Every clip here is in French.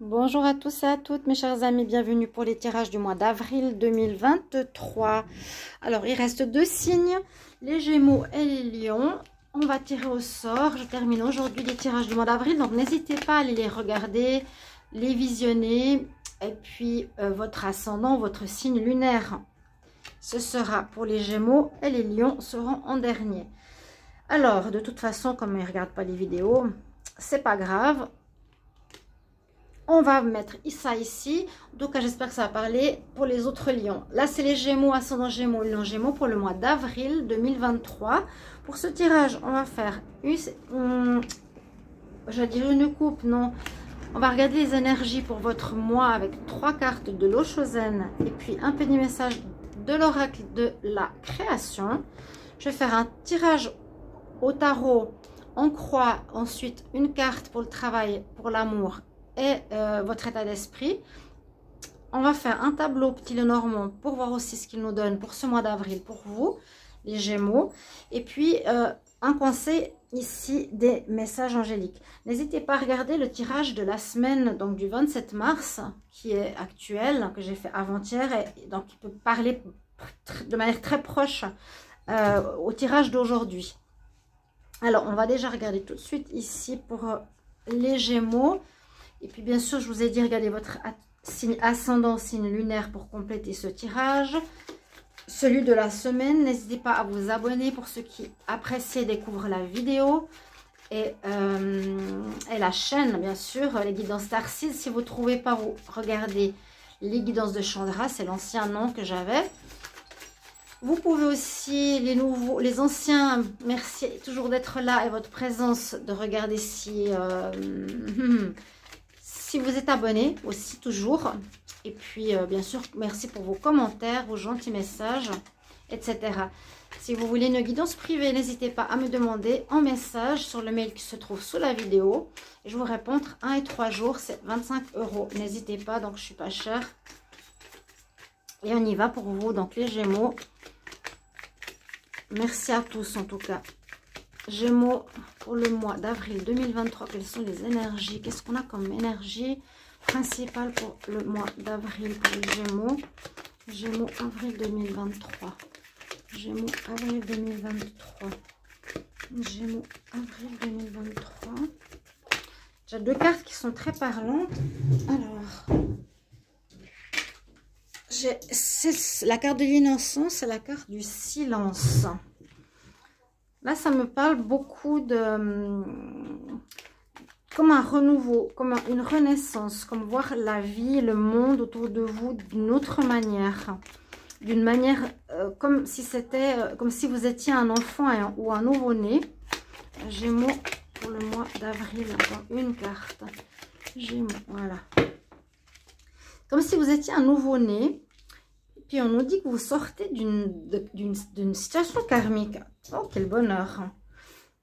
Bonjour à tous et à toutes mes chers amis, bienvenue pour les tirages du mois d'avril 2023. Alors il reste deux signes, les Gémeaux et les Lions. On va tirer au sort. Je termine aujourd'hui les tirages du mois d'avril, donc n'hésitez pas à aller les regarder, les visionner. Et puis votre ascendant, votre signe lunaire, ce sera pour les Gémeaux et les Lions seront en dernier. Alors de toute façon, comme ils ne regardent pas les vidéos, c'est pas grave. On va mettre ça ici. Donc, j'espère que ça va parler pour les autres lions. Là, c'est les Gémeaux, ascendant Gémeaux, Lion Gémeaux pour le mois d'avril 2023. Pour ce tirage, on va faire je vais dire une coupe, non. On va regarder les énergies pour votre mois avec 3 cartes de l'Oshozen et puis un petit message de l'oracle de la création. Je vais faire un tirage au tarot en croix, ensuite une carte pour le travail, pour l'amour et votre état d'esprit. On va faire un tableau petit Lenormand pour voir aussi ce qu'il nous donne pour ce mois d'avril pour vous, les Gémeaux. Et puis, un conseil ici des messages angéliques. N'hésitez pas à regarder le tirage de la semaine, donc du 27 mars, qui est actuel, que j'ai fait avant-hier, et donc il peut parler de manière très proche au tirage d'aujourd'hui. Alors, on va déjà regarder tout de suite ici pour les Gémeaux. Et puis, bien sûr, je vous ai dit, regardez votre signe ascendant, signe lunaire pour compléter ce tirage. Celui de la semaine, n'hésitez pas à vous abonner pour ceux qui apprécient et découvrent la vidéo. Et la chaîne, bien sûr, les guidances Starseed. Si vous ne trouvez pas, vous regardez les guidances de Chandra, c'est l'ancien nom que j'avais. Vous pouvez aussi, les nouveaux, les anciens, merci toujours d'être là et votre présence, de regarder si vous êtes abonné aussi toujours. Et puis, bien sûr, merci pour vos commentaires, vos gentils messages, etc. Si vous voulez une guidance privée, n'hésitez pas à me demander en message sur le mail qui se trouve sous la vidéo. Et je vous réponds entre 1 et 3 jours, c'est 25 €. N'hésitez pas, donc je suis pas chère. Et on y va pour vous, donc les Gémeaux. Merci à tous en tout cas. Gémeaux pour le mois d'avril 2023. Quelles sont les énergies? Qu'est-ce qu'on a comme énergie principale pour le mois d'avril pour les Gémeaux? Gémeaux avril 2023. Gémeaux avril 2023. Gémeaux avril 2023. J'ai deux cartes qui sont très parlantes. Alors, la carte de l'innocence et la carte du silence. Là, ça me parle beaucoup de comme un renouveau, comme une renaissance, comme voir la vie, le monde autour de vous d'une autre manière. D'une manière comme si c'était, comme si vous étiez un enfant ou un nouveau-né. Gémeaux pour le mois d'avril, encore une carte. Gémeaux, voilà. Comme si vous étiez un nouveau-né. Puis on nous dit que vous sortez d'une situation karmique. Oh, quel bonheur.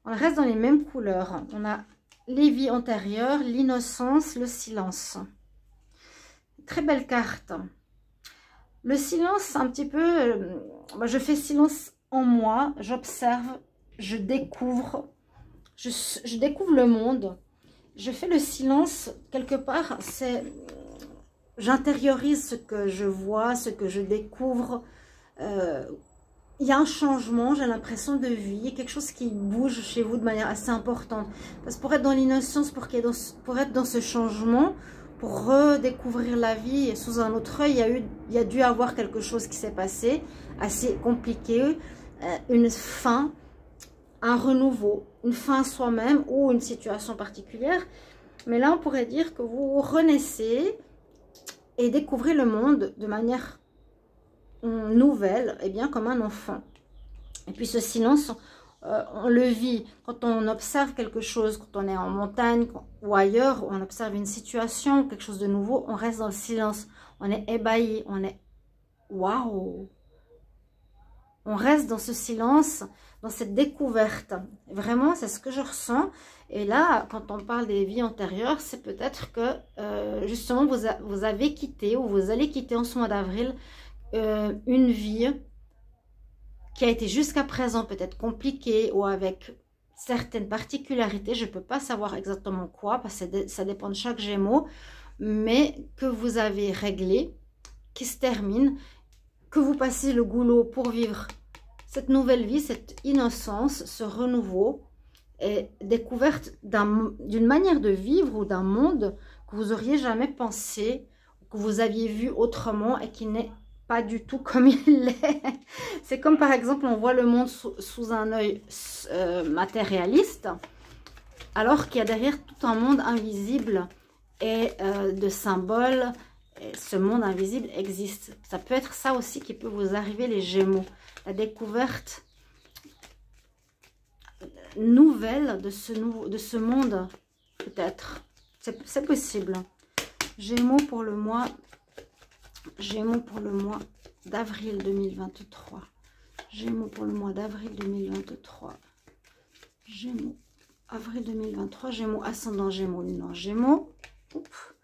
On reste dans les mêmes couleurs. On a les vies antérieures, l'innocence, le silence. Très belle carte. Le silence, un petit peu... je fais silence en moi. J'observe, je découvre. Je découvre le monde. Je fais le silence, quelque part, c'est... J'intériorise ce que je vois, ce que je découvre. Il y a un changement, j'ai l'impression de vie, quelque chose qui bouge chez vous de manière assez importante. Parce que pour être dans l'innocence, pour être dans ce changement, pour redécouvrir la vie sous un autre œil, il y a dû avoir quelque chose qui s'est passé, assez compliqué, une fin, un renouveau, une fin à soi-même ou une situation particulière. Mais là, on pourrait dire que vous renaissez et découvrez le monde de manière nouvelle, et bien comme un enfant. Et puis ce silence, on le vit quand on observe quelque chose, quand on est en montagne ou ailleurs, on observe une situation, quelque chose de nouveau, on reste dans le silence, on est ébahi, on est waouh, on reste dans ce silence, dans cette découverte. Vraiment, c'est ce que je ressens. Et là, quand on parle des vies antérieures, c'est peut-être que justement vous avez quitté ou vous allez quitter en ce mois d'avril une vie qui a été jusqu'à présent peut-être compliquée ou avec certaines particularités. Je ne peux pas savoir exactement quoi parce que ça dépend de chaque Gémeaux. mais que vous avez réglé, qui se termine, que vous passez le goulot pour vivre cette nouvelle vie, cette innocence, ce renouveau et découverte d'une manière de vivre ou d'un monde que vous auriez jamais pensé, que vous aviez vu autrement et qui n'est pas du tout comme il est. C'est comme par exemple on voit le monde sous un œil matérialiste, alors qu'il y a derrière tout un monde invisible et de symboles. Et ce monde invisible existe. Ça peut être ça aussi qui peut vous arriver, les Gémeaux. La découverte nouvelle de ce monde, peut-être. C'est possible. Gémeaux pour le mois d'avril 2023. Gémeaux pour le mois d'avril 2023. Gémeaux, avril 2023. Gémeaux, ascendant Gémeaux, lune en Gémeaux. Oups.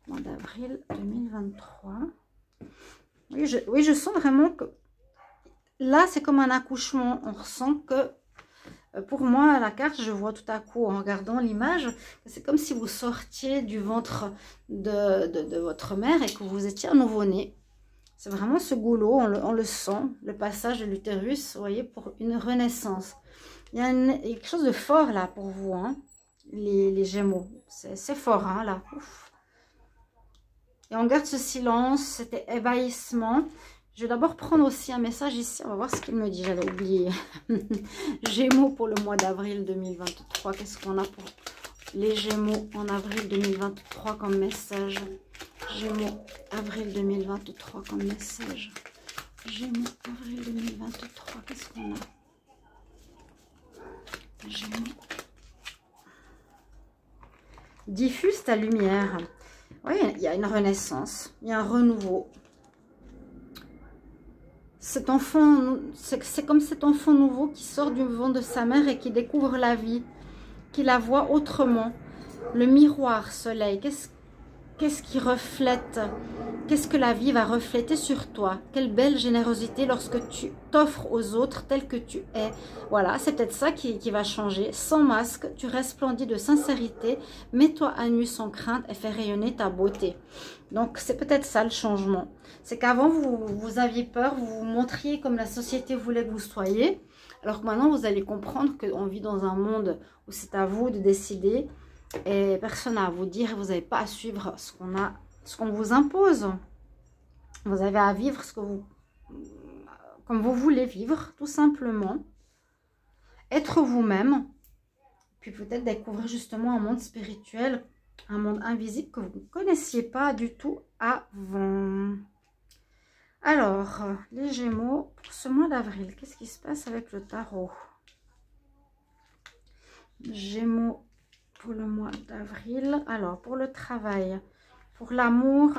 Mois d'avril 2023. Oui, je sens vraiment que là, c'est comme un accouchement. On ressent que, pour moi, la carte, je vois tout à coup, en regardant l'image, c'est comme si vous sortiez du ventre de votre mère et que vous étiez un nouveau-né. C'est vraiment ce goulot, on le sent, le passage de l'utérus, vous voyez, pour une renaissance. Il y a quelque chose de fort là pour vous, hein, les Gémeaux. C'est fort, hein, là. Ouf. Et on garde ce silence, cet ébahissement. Je vais d'abord prendre aussi un message ici. On va voir ce qu'il me dit. J'avais oublié. Gémeaux pour le mois d'avril 2023. Qu'est-ce qu'on a pour les Gémeaux en avril 2023 comme message? Gémeaux, avril 2023 comme message. Gémeaux, avril 2023. Qu'est-ce qu'on a? Gémeaux. Diffuse ta lumière. Oui, il y a une renaissance, il y a un renouveau. Cet enfant, c'est comme cet enfant nouveau qui sort du ventre de sa mère et qui découvre la vie, qui la voit autrement. Le miroir soleil, qu'est-ce qui reflète? Qu'est-ce que la vie va refléter sur toi? Quelle belle générosité lorsque tu t'offres aux autres tel que tu es. Voilà, c'est peut-être ça qui va changer. Sans masque, tu resplendis de sincérité. Mets-toi à nu sans crainte et fais rayonner ta beauté. Donc, c'est peut-être ça le changement. C'est qu'avant, vous aviez peur, vous vous montriez comme la société voulait que vous soyez. Alors que maintenant, vous allez comprendre qu'on vit dans un monde où c'est à vous de décider. Et personne n'a à vous dire, vous n'avez pas à suivre ce qu'on vous impose. Vous avez à vivre comme vous voulez vivre, tout simplement. Être vous-même. Puis peut-être découvrir justement un monde spirituel, un monde invisible que vous ne connaissiez pas du tout avant. Alors, les Gémeaux, pour ce mois d'avril, qu'est-ce qui se passe avec le tarot? Gémeaux pour le mois d'avril. Alors, pour le travail, pour l'amour,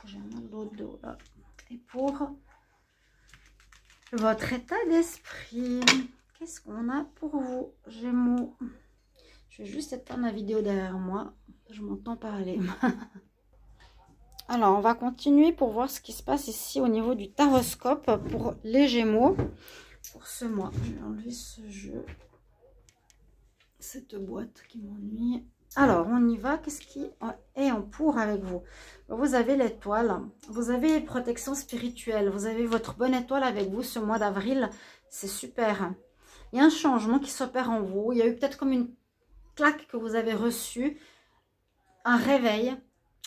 j'ai un mal au dos là. Et pour votre état d'esprit, qu'est-ce qu'on a pour vous, Gémeaux? Je vais juste éteindre la vidéo derrière moi. Je m'entends parler. Alors, on va continuer pour voir ce qui se passe ici au niveau du taroscope pour les Gémeaux. Pour ce mois, je vais enlever ce jeu. Cette boîte qui m'ennuie. Alors, on y va. Qu'est-ce qui est en pour avec vous? Vous avez l'étoile. Vous avez protection spirituelle. Vous avez votre bonne étoile avec vous ce mois d'avril. C'est super. Il y a un changement qui s'opère en vous. Il y a eu peut-être comme une claque que vous avez reçue. Un réveil.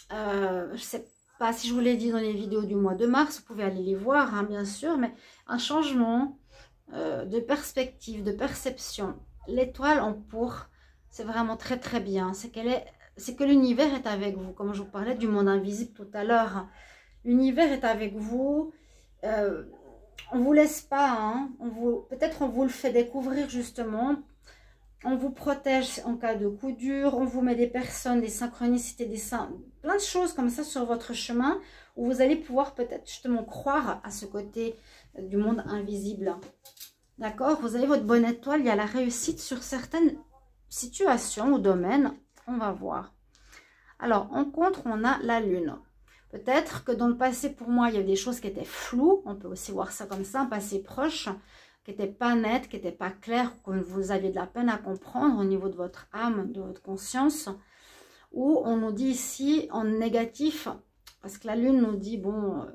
Je ne sais pas si je vous l'ai dit dans les vidéos du mois de mars. Vous pouvez aller les voir, hein, bien sûr. Mais un changement de perspective, de perception. L'étoile en pour, c'est vraiment très très bien. C'est que l'univers est avec vous. Comme je vous parlais du monde invisible tout à l'heure. L'univers est avec vous. On ne vous laisse pas. Hein, peut-être on vous le fait découvrir justement. On vous protège en cas de coup dur. On vous met des personnes, des synchronicités, plein de choses comme ça sur votre chemin. Où vous allez pouvoir peut-être justement croire à ce côté du monde invisible. D'accord? Vous avez votre bonne étoile. Il y a la réussite sur certaines situations ou domaines. On va voir. Alors, en contre, on a la lune. Peut-être que dans le passé, pour moi, il y a des choses qui étaient floues. On peut aussi voir ça comme ça, un passé proche, qui n'était pas net, qui n'était pas clair, que vous aviez de la peine à comprendre au niveau de votre âme, de votre conscience. Ou on nous dit ici en négatif, parce que la lune nous dit, bon,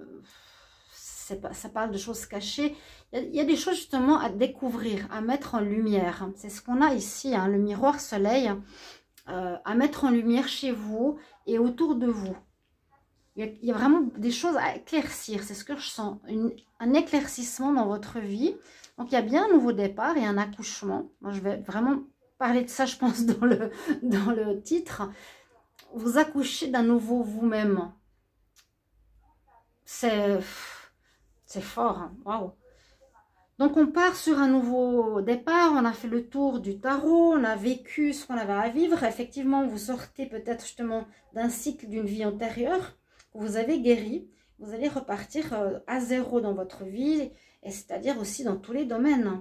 ça parle de choses cachées. Il y a des choses justement à découvrir, à mettre en lumière. C'est ce qu'on a ici, hein, le miroir soleil, à mettre en lumière chez vous et autour de vous. Il y a vraiment des choses à éclaircir, c'est ce que je sens, un éclaircissement dans votre vie. Donc il y a bien un nouveau départ et un accouchement. Moi je vais vraiment parler de ça, je pense, dans le titre. Vous accouchez d'un nouveau vous-même. C'est fort, hein. Waouh. Donc on part sur un nouveau départ, on a fait le tour du tarot, on a vécu ce qu'on avait à vivre. Effectivement, vous sortez peut-être justement d'un cycle d'une vie antérieure, vous avez guéri, vous allez repartir à zéro dans votre vie, et c'est-à-dire aussi dans tous les domaines.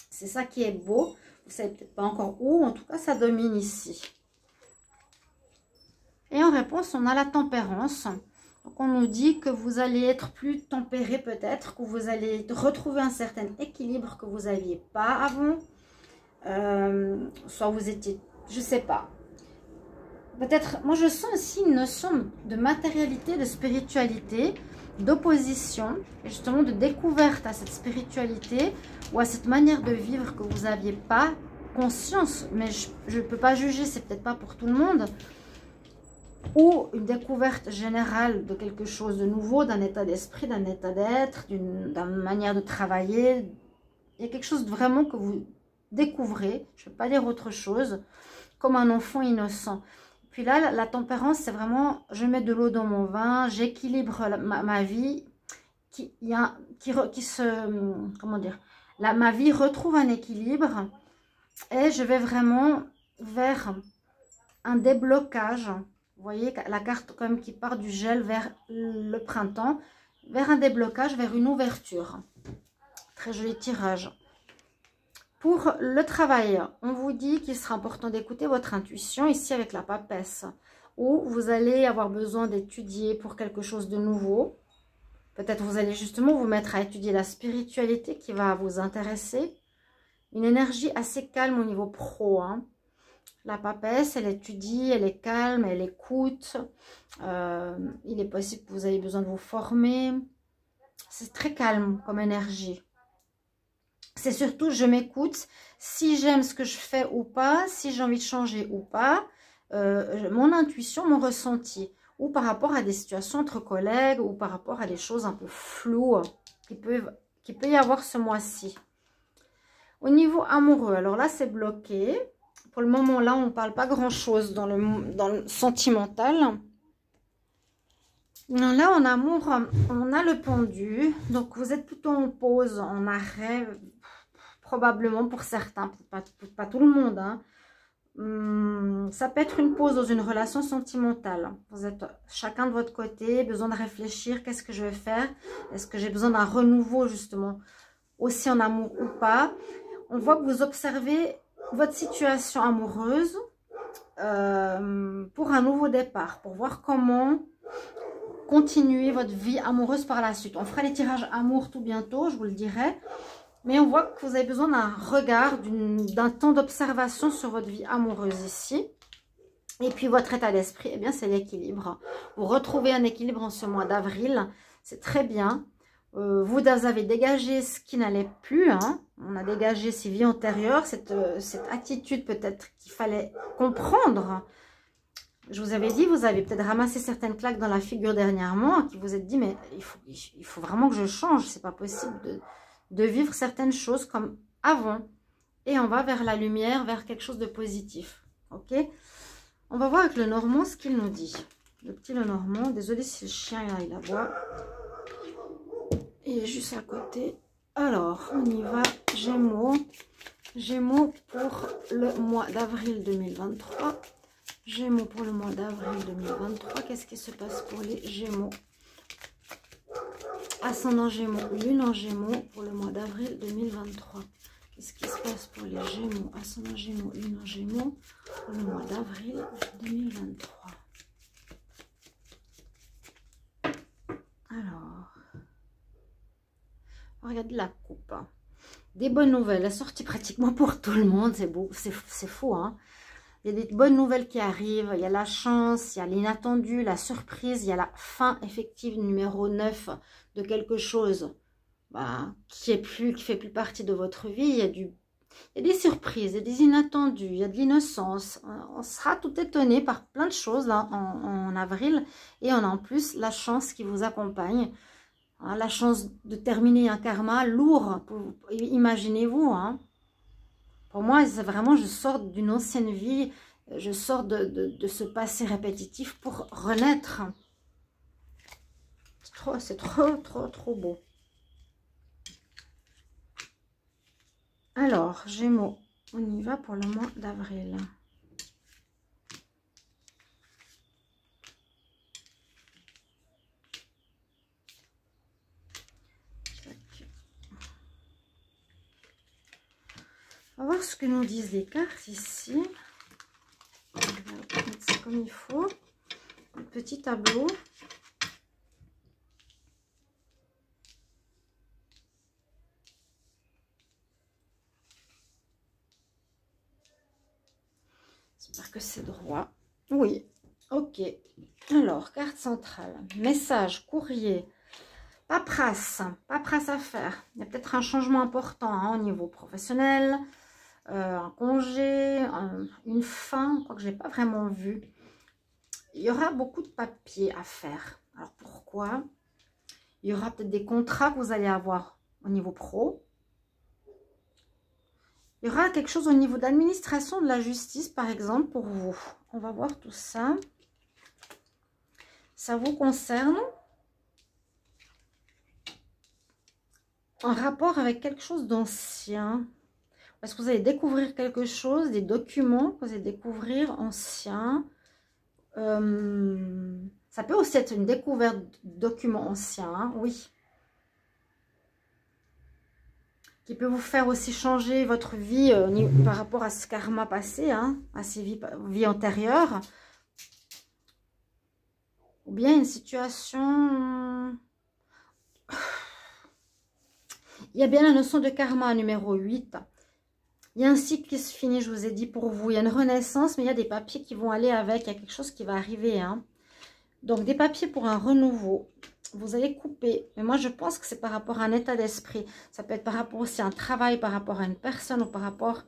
C'est ça qui est beau, vous ne savez peut-être pas encore où, en tout cas ça domine ici. Et en réponse, on a la tempérance. Donc on nous dit que vous allez être plus tempéré peut-être, que vous allez retrouver un certain équilibre que vous n'aviez pas avant. Soit vous étiez, je ne sais pas. Peut-être, moi je sens aussi une notion de matérialité, de spiritualité, d'opposition, et justement de découverte à cette spiritualité ou à cette manière de vivre que vous n'aviez pas conscience. Mais je ne peux pas juger, c'est peut-être pas pour tout le monde. Ou une découverte générale de quelque chose de nouveau, d'un état d'esprit, d'un état d'être, d'une manière de travailler. Il y a quelque chose vraiment que vous découvrez, je ne peux pas dire autre chose, comme un enfant innocent. Puis là, la tempérance, c'est vraiment, je mets de l'eau dans mon vin, j'équilibre ma vie, ma vie retrouve un équilibre et je vais vraiment vers un déblocage. Vous voyez la carte quand même qui part du gel vers le printemps, vers un déblocage, vers une ouverture. Très joli tirage. Pour le travail, on vous dit qu'il sera important d'écouter votre intuition, ici avec la papesse, où vous allez avoir besoin d'étudier pour quelque chose de nouveau. Peut-être vous allez justement vous mettre à étudier la spiritualité qui va vous intéresser. Une énergie assez calme au niveau pro, hein. La papesse, elle étudie, elle est calme, elle écoute. Il est possible que vous ayez besoin de vous former. C'est très calme comme énergie. C'est surtout, je m'écoute, si j'aime ce que je fais ou pas, si j'ai envie de changer ou pas, mon intuition, mon ressenti, ou par rapport à des situations entre collègues, ou par rapport à des choses un peu floues qui peut y avoir ce mois-ci. Au niveau amoureux, alors là, c'est bloqué. Pour le moment, là, on ne parle pas grand-chose dans le sentimental. Là, en amour, on a le pendu. Donc, vous êtes plutôt en pause, en arrêt, probablement pour certains, pas tout le monde, hein. Ça peut être une pause dans une relation sentimentale. Vous êtes chacun de votre côté, besoin de réfléchir, qu'est-ce que je vais faire? Est-ce que j'ai besoin d'un renouveau, justement, aussi en amour ou pas? On voit que vous observez votre situation amoureuse pour un nouveau départ, pour voir comment continuer votre vie amoureuse par la suite. On fera les tirages amour tout bientôt, je vous le dirai. Mais on voit que vous avez besoin d'un regard, d'un temps d'observation sur votre vie amoureuse ici. Et puis votre état d'esprit, eh bien c'est l'équilibre. Vous retrouvez un équilibre en ce mois d'avril, c'est très bien. Vous avez dégagé ce qui n'allait plus, hein. On a dégagé ces vies antérieures, cette attitude peut-être qu'il fallait comprendre. Je vous avais dit, vous avez peut-être ramassé certaines claques dans la figure dernièrement, qui vous êtes dit, mais il faut vraiment que je change, c'est pas possible de vivre certaines choses comme avant. Et on va vers la lumière, vers quelque chose de positif. Ok? On va voir avec le Normand ce qu'il nous dit. Le petit Lenormand, désolé si le chien il aboie. Il est juste à côté. Alors, on y va. Gémeaux. Gémeaux pour le mois d'avril 2023. Gémeaux pour le mois d'avril 2023. Qu'est-ce qui se passe pour les Gémeaux? Ascendant Gémeaux, Lune en Gémeaux pour le mois d'avril 2023. Qu'est-ce qui se passe pour les Gémeaux? Ascendant Gémeaux, Lune en Gémeaux pour le mois d'avril 2023. Alors, regardez la coupe. Des bonnes nouvelles, la sortie pratiquement pour tout le monde, c'est beau, c'est fou, hein. Il y a des bonnes nouvelles qui arrivent, il y a la chance, il y a l'inattendu, la surprise, il y a la fin effective numéro 9 de quelque chose qui fait plus partie de votre vie. Il y a des surprises, il y a des inattendus, il y a de l'innocence. On sera tout étonné par plein de choses là, en avril. Et on a en plus la chance qui vous accompagne. Hein, la chance de terminer un karma lourd. Imaginez-vous. Hein. Pour moi, c'est vraiment, je sors d'une ancienne vie. Je sors de ce passé répétitif pour renaître. C'est trop beau. Alors, Gémeaux, on y va pour le mois d'avril. On va voir ce que nous disent les cartes ici. On va mettre ça comme il faut. Un petit tableau. J'espère que c'est droit. Oui, ok. Alors, carte centrale. Message, courrier, paperasse à faire. Il y a peut-être un changement important hein, au niveau professionnel, un congé, une fin, quoique je n'ai pas vraiment vu. Il y aura beaucoup de papiers à faire. Alors, pourquoi? Il y aura peut-être des contrats que vous allez avoir au niveau pro. Il y aura quelque chose au niveau d'administration de la justice, par exemple, pour vous. On va voir tout ça. Ça vous concerne en rapport avec quelque chose d'ancien. Est-ce que vous allez découvrir quelque chose, des documents que vous allez découvrir anciens. Ça peut aussi être une découverte de documents anciens, hein, oui. Qui peut vous faire aussi changer votre vie par rapport à ce karma passé, hein, à ces vies antérieures. Ou bien une situation... Il y a bien la notion de karma numéro 8. Il y a un cycle qui se finit, je vous ai dit pour vous. Il y a une renaissance, mais il y a des papiers qui vont aller avec. Il y a quelque chose qui va arriver. Hein. Donc, des papiers pour un renouveau. Vous allez couper. Mais moi, je pense que c'est par rapport à un état d'esprit. Ça peut être par rapport aussi à un travail, par rapport à une personne ou par rapport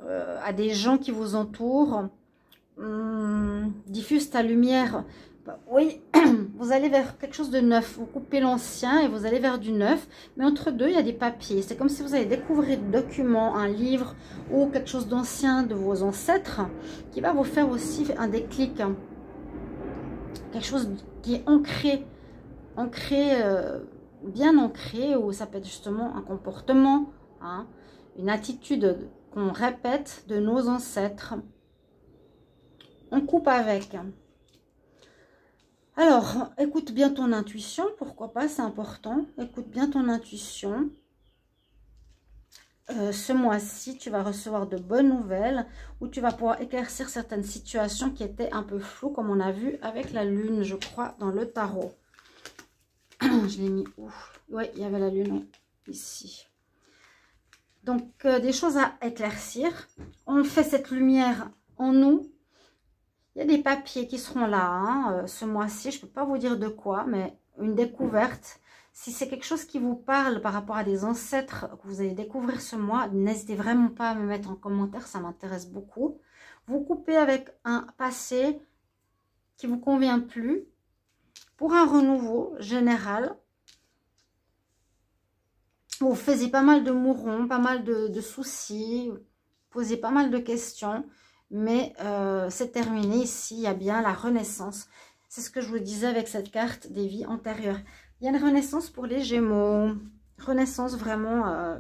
à des gens qui vous entourent. Diffuse ta lumière. Oui, vous allez vers quelque chose de neuf. Vous coupez l'ancien et vous allez vers du neuf. Mais entre deux, il y a des papiers. C'est comme si vous allez découvrir des documents, un livre ou quelque chose d'ancien de vos ancêtres qui va vous faire aussi un déclic. Quelque chose qui est ancré, bien ancré, ou ça peut être justement un comportement, hein, une attitude qu'on répète de nos ancêtres. On coupe avec. Alors, écoute bien ton intuition, pourquoi pas, c'est important. Écoute bien ton intuition. Ce mois-ci, tu vas recevoir de bonnes nouvelles où tu vas pouvoir éclaircir certaines situations qui étaient un peu floues, comme on a vu avec la lune, je crois, dans le tarot. Je l'ai mis où? Oui, il y avait la lune ici. Donc, des choses à éclaircir. On fait cette lumière en nous. Il y a des papiers qui seront là hein, ce mois-ci. Je ne peux pas vous dire de quoi, mais une découverte. Si c'est quelque chose qui vous parle par rapport à des ancêtres que vous allez découvrir ce mois, n'hésitez vraiment pas à me mettre en commentaire, ça m'intéresse beaucoup. Vous coupez avec un passé qui ne vous convient plus pour un renouveau général. Vous faisiez pas mal de mourons, pas mal de soucis, posez pas mal de questions. Mais c'est terminé ici, il y a bien la renaissance. C'est ce que je vous disais avec cette carte des vies antérieures. Il y a une renaissance pour les Gémeaux. Renaissance vraiment,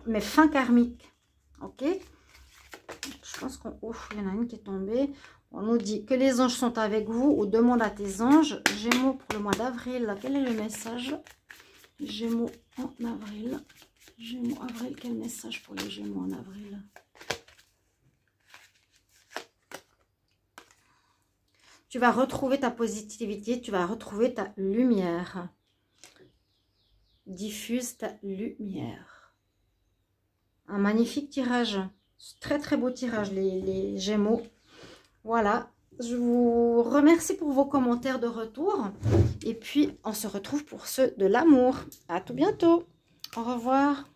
mais fin karmique. Ok? Je pense qu'on... Ouf, il y en a une qui est tombée. On nous dit que les anges sont avec vous ou demande à tes anges. Gémeaux pour le mois d'avril. Quel est le message? Gémeaux en avril. Gémeaux avril, quel message pour les Gémeaux en avril? Tu vas retrouver ta positivité, tu vas retrouver ta lumière. Diffuse ta lumière. Un magnifique tirage. Très très beau tirage les Gémeaux. Voilà, je vous remercie pour vos commentaires de retour. Et puis on se retrouve pour ceux de l'amour. À tout bientôt. Au revoir.